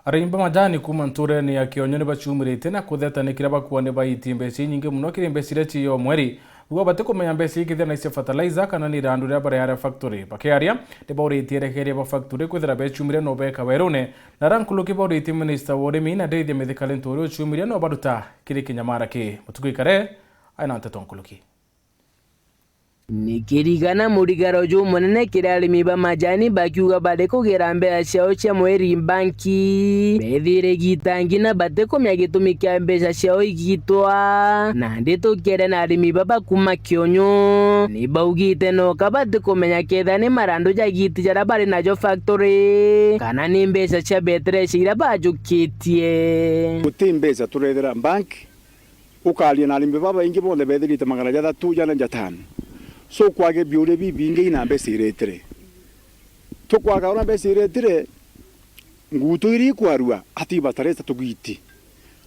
Arimba majani kuma ntureni ya Kionyo ni bacumirite na kuthetanikira bakuane baiti mbeci nyingi muno kiri mbecire ciyo mweri ugo bate kumenya mbeci ikithia na cia fertilizer kana ni randu ria bare ya factory bakiaria ni bauritie rekeria ba factory kwithira becumire no beka werune na rankuluki bauritie minister wa urimi na ndeithia mithikali nturi ucumirie no baruta kiri kinyamara ki mutukuikare aina ntetonkuluki nikirigana murigaro jo munene kiri arimi ba majani bakiuga bade kugira mbea ciao cia mweri banki bethire gitangi na bate kumya gitumi kia mbeca ciao igitwa na nditukere na arimi baba kuma Kionyo ni baugite no kabate kumenya ketha ni marandu ja giti jara bari najo factory kana ni mbeca cia betre cira bajukitie guti mbeca turethera banki ukalia na arimi baba ingi bonde bethirite magana jathatu jana jatano so kwage biure bibinge ina mbeca iretire tukwaga ona mbeca iretire ngutu iri kwarua ati bataresa tugiti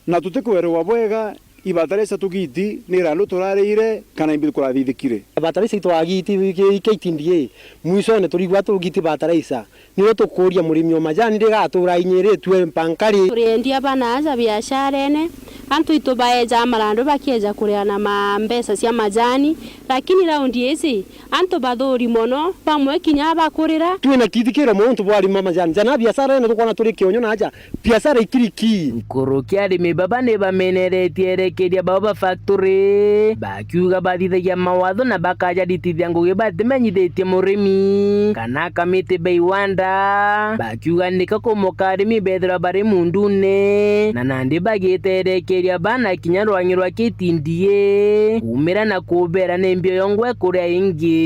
na tutikwerwa bwega ibataresa tugiti ni rando turareire kana imbi kurathithikire bataresa itwagiti ikeitindiye mwiso ne turigwa tugiti bataresa niyo tukuria murimi wa majani rigatura inyere twe pankari turendia banaza biashara ene antu itubaeja marando bakieja kureana mambesa cia majani lakini raundi ezi antu bathuri mono bamwe kinya bakurira twina kithikira muntu bwari majani jana biashara ene tukona turi Kionyo naja biashara ikiriki nkuruki arimi baba ne bameneretie rekeria baba factory bakiuga bathithagia mawatho na bakaja ditithia ngugi batimenyithitie murimi kana kamiti beiwanda bakiuga nika kumuka arimi bethira bari mundune na nandi bagiterekeria bana kinya rwanyirwa kitindie umira na kubera nembio yongwe kuria ingi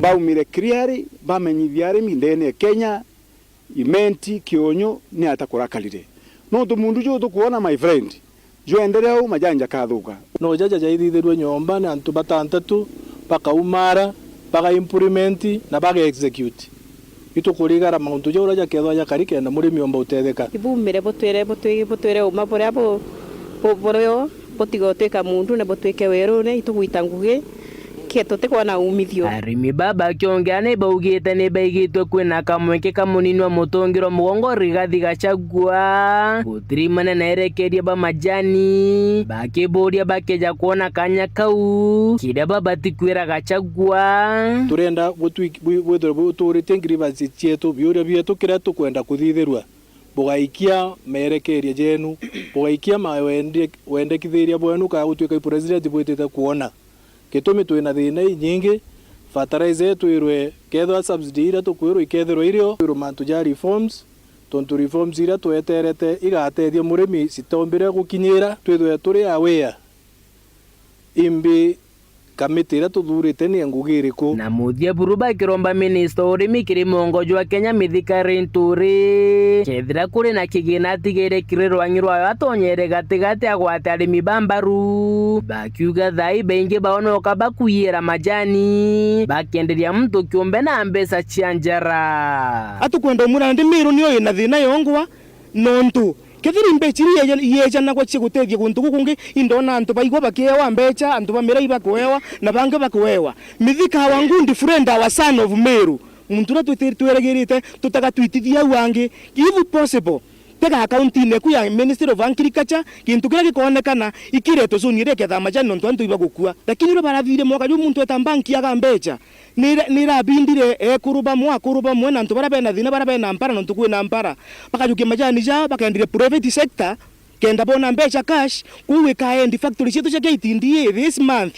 baumire kriari bamenyithia arimi ndene Kenya imenti Kionyo ni atakurakalire no to mundu jo tukuona my friend jo endelea majanja kathuka no jaja jaithithirwe nyomba na antu batantatu paka umara paka implement na paka execute itukurigara mauntu jo uraja kethwa ya karike na muri miomba utetheka ibumire butwire uma boria bo borio botigoteka mundu na botweke werune itugwita ngugi keto tekwana umithio arimi baba kiongea ne baugite ne baigitwe kwina kamweke kamuninwa mutongiro mugongo rigathi gachagua gutirimana na erekeria ba majani bakiboria bakeja kuona kanya kau kida baba tikwira gachagua turenda gwithira buturite ngirivansi cietu biuria bietu kira tukwenda kuthithirwa bugaikia merekeria jenu bugaikia wendekithiria bwenu ka gutwika president bwitite kuona kitumi twina thina nyingi fertilizer twirwe kethwa subsidy ira tukwirwo ikethirwo irio mantu ja reforms tontu reforms ira tweterete igatethia murimi citombire gukinyira twithwe turi aware imbi kamiti ira tuthurite ni ngugiriku na muthia buruba kiromba minister urimi kiri mongo jwa Kenya mithikari nturi kethira kuri na kigina tigire kiri rwanyirwa atonyere gatigati agwate arimi bambaru bakiuga thai bengi baonoka bakuyira majani bakenderia mtu kiumbe na mbeca cia njara atukwenda murandi miru niyo ina thina yongwa nontu kethiri mbechiri yeja na kwachi gutethia guntu gukungi indona antu baigwa bakewa mbecha antu bamira ibakwewa na bange bakwewa mithika wa ngundi friend wa son of Meru muntu ra tweregirite tutagatwitithia wangi if possible tega account ine ku ya Ministry of Agriculture kintu kira gikonekana ikireto sunire ketha majani nontu antu ibagukua lakini ro barathire mwaka ju muntu eta banki ya mbecha ni rabindire kuruba mwe na ntu barabena thina barabena mpara nontu kwina mpara bakajuke majani ja bakaendire private sector kenda bona mbecha cash kuwe kaendi factory cietu cia KTDA this month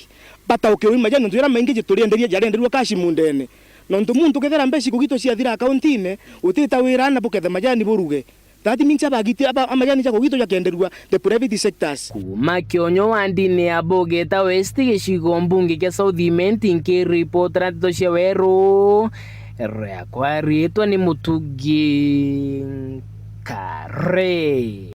batauke majani nontu ira maingi jitulienderia jarenderwa cash mundene nontu muntu kethera mbeca kugito cia thira account ine utita wira na buketha majani buruge that means abagiti amajani chako gito jakenderwa the private sectors kuma Kionyo wandini abogeta west gicigo mbunge kia South Imenti nke report ratito cia weru rekwa ritwa ni Mutugi Kare.